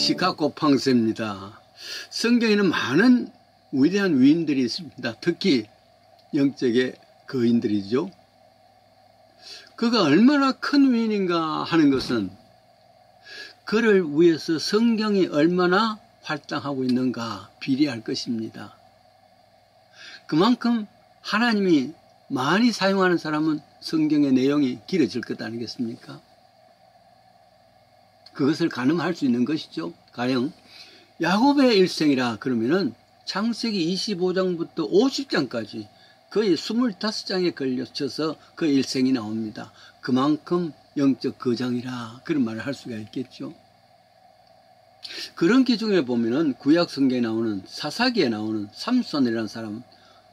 시카고 팡세입니다. 성경에는 많은 위대한 위인들이 있습니다. 특히 영적의 거인들이죠. 그가 얼마나 큰 위인인가 하는 것은 그를 위해서 성경이 얼마나 활동하고 있는가 비례할 것입니다. 그만큼 하나님이 많이 사용하는 사람은 성경의 내용이 길어질 것 아니겠습니까? 그것을 가늠할 수 있는 것이죠. 가령 야곱의 일생이라 그러면은 창세기 25장부터 50장까지 거의 25장에 걸쳐서 그 일생이 나옵니다. 그만큼 영적 거장이라 그런 말을 할 수가 있겠죠. 그런 기중에 보면은 구약 성경에 나오는 사사기에 나오는 삼손이라는 사람,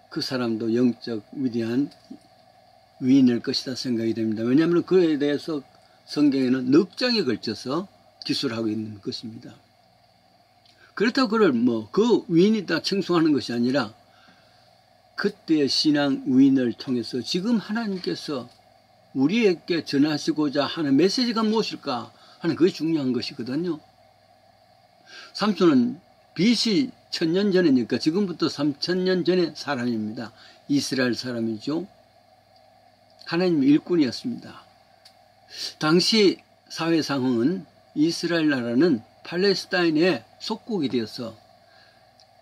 그 사람도 영적 위대한 위인일 것이다 생각이 됩니다. 왜냐하면 그에 대해서 성경에는 넉 장에 걸쳐서 기술하고 있는 것입니다. 그렇다고 그를 그 위인이다稱颂하는 것이 아니라 그때의 신앙 위인을 통해서 지금 하나님께서 우리에게 전하시고자 하는 메시지가 무엇일까 하는 그것이 중요한 것이거든요. 삼손은 BC 1000년 전이니까 지금부터 3000년 전의 사람입니다. 이스라엘 사람이죠. 하나님 일꾼이었습니다. 당시 사회 상황은 이스라엘 나라는 팔레스타인의 속국이 되어서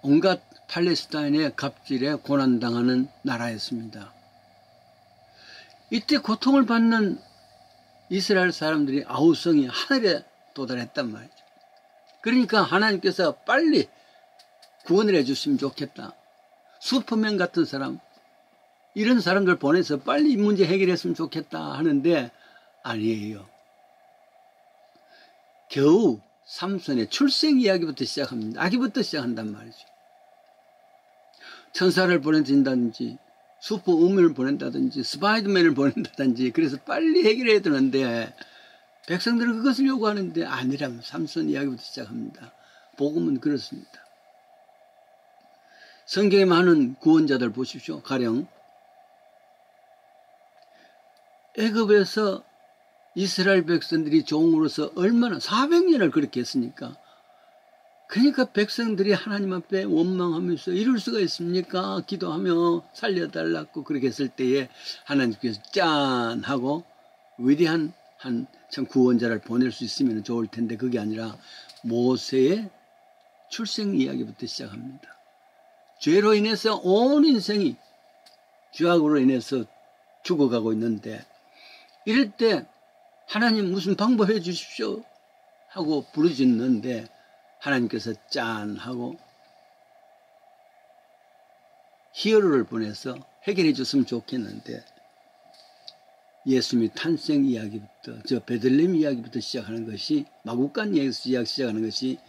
온갖 팔레스타인의 갑질에 고난당하는 나라였습니다. 이때 고통을 받는 이스라엘 사람들이 아우성이 하늘에 도달했단 말이죠. 그러니까 하나님께서 빨리 구원을 해주시면 좋겠다. 슈퍼맨 같은 사람, 이런 사람들 보내서 빨리 이 문제 해결했으면 좋겠다 하는데 아니에요. 겨우 삼손의 출생 이야기부터 시작합니다. 아기부터 시작한단 말이죠. 천사를 보내준다든지 슈퍼 우먼을 보낸다든지 스파이더맨을 보낸다든지 그래서 빨리 해결해야 되는데 백성들은 그것을 요구하는데 아니라면 삼손 이야기부터 시작합니다. 복음은 그렇습니다. 성경에 많은 구원자들 보십시오. 가령 애굽에서 이스라엘 백성들이 종으로서 얼마나 400년을 그렇게 했으니까 그러니까 백성들이 하나님 앞에 원망하면서 이럴 수가 있습니까? 기도하며 살려달라고 그렇게 했을 때에 하나님께서 짠 하고 위대한 참 구원자를 보낼 수 있으면 좋을 텐데 그게 아니라 모세의 출생 이야기부터 시작합니다. 죄로 인해서 온 인생이 죄악으로 인해서 죽어가고 있는데 이럴 때 하나님 무슨 방법 해 주십시오 하고 부르짖는데 하나님께서 짠 하고 히어로를 보내서 해결해 줬으면 좋겠는데 예수님의 탄생 이야기부터 저 베들레헴 이야기부터 시작하는 것이 마구간 이야기에서 시작하는 것이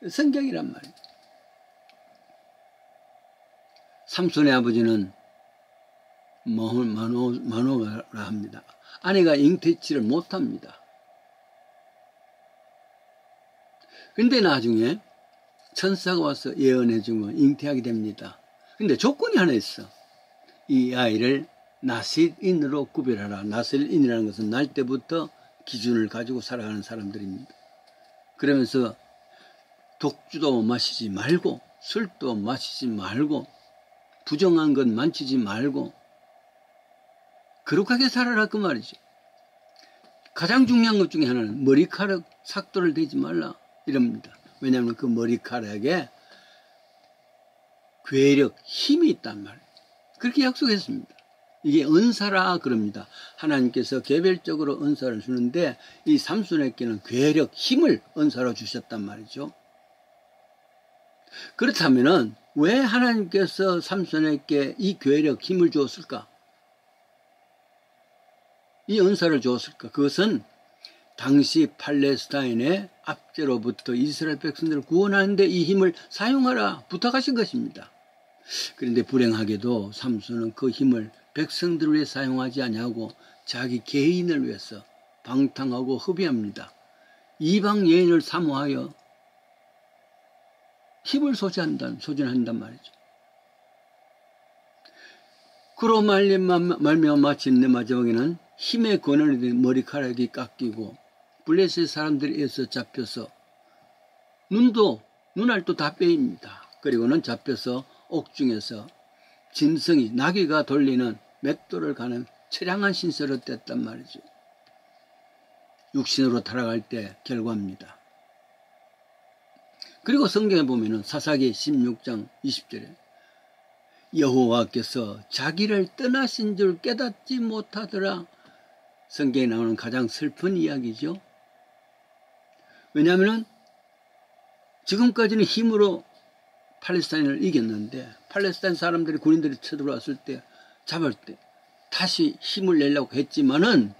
성경이란 말이에요. 삼손의 아버지는 마노아라 합니다. 아내가 잉태치를 못합니다. 근데 나중에 천사가 와서 예언해주면 잉태하게 됩니다. 근데 조건이 하나 있어. 이 아이를 나실인으로 구별하라. 나실인이라는 것은 날 때부터 기준을 가지고 살아가는 사람들입니다. 그러면서 독주도 마시지 말고 술도 마시지 말고 부정한 것 만지지 말고 거룩하게 살아라 그 말이죠. 가장 중요한 것 중에 하나는 머리카락 삭도를 대지 말라 이럽니다. 왜냐하면 그 머리카락에 괴력, 힘이 있단 말이에요. 그렇게 약속했습니다. 이게 은사라 그럽니다. 하나님께서 개별적으로 은사를 주는데 이 삼손에게는 괴력, 힘을 은사로 주셨단 말이죠. 그렇다면은 왜 하나님께서 삼손에게 이 괴력, 힘을 주었을까? 이 은사를 주었을까? 그것은 당시 팔레스타인의 압제로부터 이스라엘 백성들을 구원하는데 이 힘을 사용하라 부탁하신 것입니다. 그런데 불행하게도 삼손은 그 힘을 백성들을 위해 사용하지 아니하고 자기 개인을 위해서 방탕하고 허비합니다. 이방 여인을 사모하여 힘을 소진한단 말이죠. 그로 말미암아 마침내 마지막에는 힘의 근원이 된 머리카락이 깎이고 블레셋 사람들에 의해서 잡혀서 눈알도 다 빼입니다. 그리고는 잡혀서 옥중에서 짐승이 나귀가 돌리는 맷돌을 가는 처량한 신세로 뗐단 말이죠. 육신으로 타락할 때 결과입니다. 그리고 성경에 보면은 사사기 16장 20절에 여호와께서 자기를 떠나신 줄 깨닫지 못하더라. 성경에 나오는 가장 슬픈 이야기죠. 왜냐하면 지금까지는 힘으로 팔레스타인을 이겼는데 팔레스타인 사람들이 군인들이 쳐들어왔을 때 잡을 때 다시 힘을 내려고 했지만은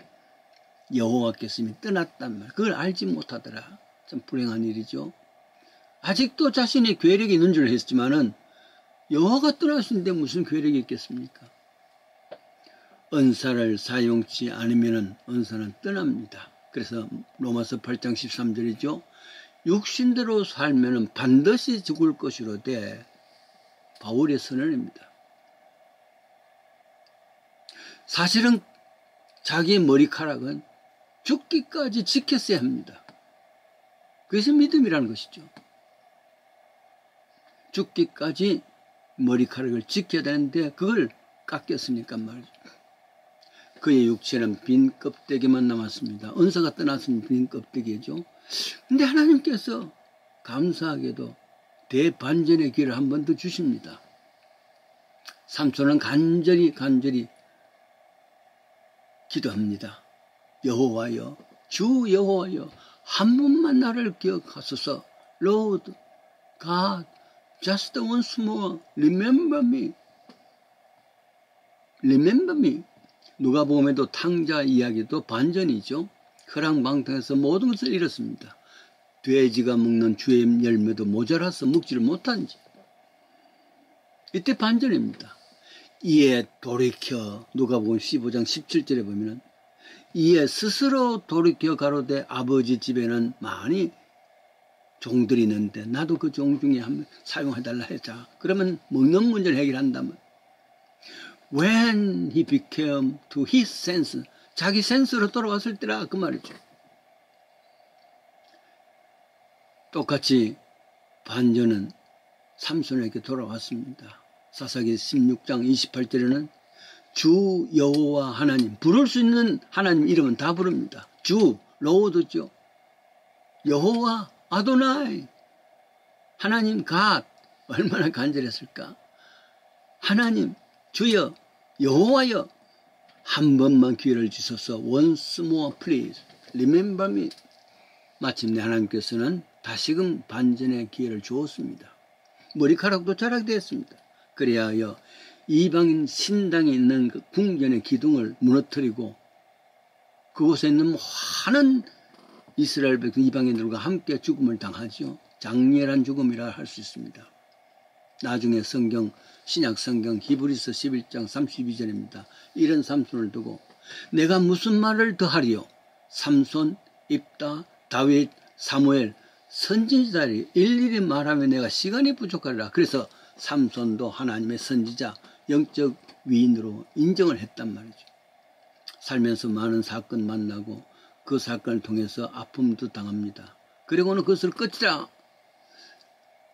여호와께서 이미 떠났단 말. 그걸 알지 못하더라. 참 불행한 일이죠. 아직도 자신의 괴력이 있는 줄 했지만은 여호와가 떠나신데 무슨 괴력이 있겠습니까? 은사를 사용치 않으면 은사는 떠납니다. 그래서 로마서 8장 13절이죠. 육신대로 살면 반드시 죽을 것이로되 바울의 선언입니다. 사실은 자기의 머리카락은 죽기까지 지켰어야 합니다. 그것이 믿음이라는 것이죠. 죽기까지 머리카락을 지켜야 되는데 그걸 깎였으니까 말이죠. 그의 육체는 빈 껍데기만 남았습니다. 은사가 떠났으면 빈 껍데기죠. 근데 하나님께서 감사하게도 대반전의 기회를 한 번 더 주십니다. 삼손은 간절히 기도합니다. 여호와여, 주 여호와여, 한 번만 나를 기억하소서. Lord, God, just once more, remember me. Remember me. 누가복음에도 탕자 이야기도 반전이죠. 허랑방탕에서 모든 것을 잃었습니다. 돼지가 먹는 주의 열매도 모자라서 먹지를 못한지. 이때 반전입니다. 이에 돌이켜 누가복음 15장 17절에 보면은 이에 스스로 돌이켜 가로되 아버지 집에는 많이 종들이 있는데 나도 그 종 중에 한 명 사용해달라 하자. 그러면 먹는 문제를 해결한다면 When he became to his sense, 자기 센스로 돌아왔을 때라 그 말이죠. 똑같이 반전은 삼손에게 돌아왔습니다. 사사기 16장 28절에는 주 여호와 하나님, 부를 수 있는 하나님 이름은 다 부릅니다. 주, 로드죠. 여호와, 아도나이, 하나님, 갓. 얼마나 간절했을까. 하나님, 주여, 여호와여, 한 번만 기회를 주셔서 once more please remember me. 마침내 하나님께서는 다시금 반전의 기회를 주었습니다. 머리카락도 자라되었습니다. 그리하여 이방인 신당에 있는 그 궁전의 기둥을 무너뜨리고 그곳에 있는 많은 이스라엘 백성 이방인들과 함께 죽음을 당하죠. 장렬한 죽음이라 할 수 있습니다. 나중에 신약 성경 히브리서 11장 32절입니다. 이런 삼손을 두고 내가 무슨 말을 더하리요. 삼손, 입다, 다윗, 사무엘 선지자들이 일일이 말하면 내가 시간이 부족하리라. 그래서 삼손도 하나님의 선지자, 영적 위인으로 인정을 했단 말이죠. 살면서 많은 사건 만나고 그 사건을 통해서 아픔도 당합니다. 그리고는 그것을 끝이라.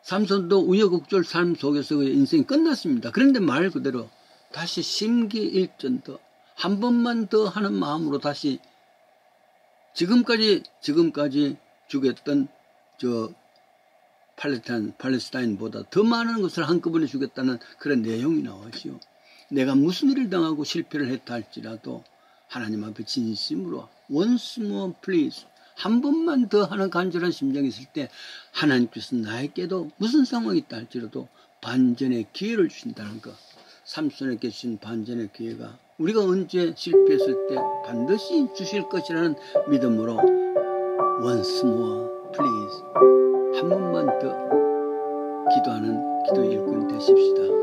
삼손도 우여곡절 삶 속에서 그의 인생이 끝났습니다. 그런데 말 그대로 다시 심기일전 더 한 번만 더 하는 마음으로 다시 지금까지 죽였던 팔레스타인보다 더 많은 것을 한꺼번에 주겠다는 그런 내용이 나오죠. 내가 무슨 일을 당하고 실패를 했다 할지라도 하나님 앞에 진심으로 once more please 한 번만 더 하는 간절한 심정이 있을 때 하나님께서 나에게도 무슨 상황이 있다 할지라도 반전의 기회를 주신다는 것. 삼손에게 주신 반전의 기회가 우리가 언제 실패했을 때 반드시 주실 것이라는 믿음으로 once more please 한 번만 더 기도하는 기도의 일꾼이 되십시다.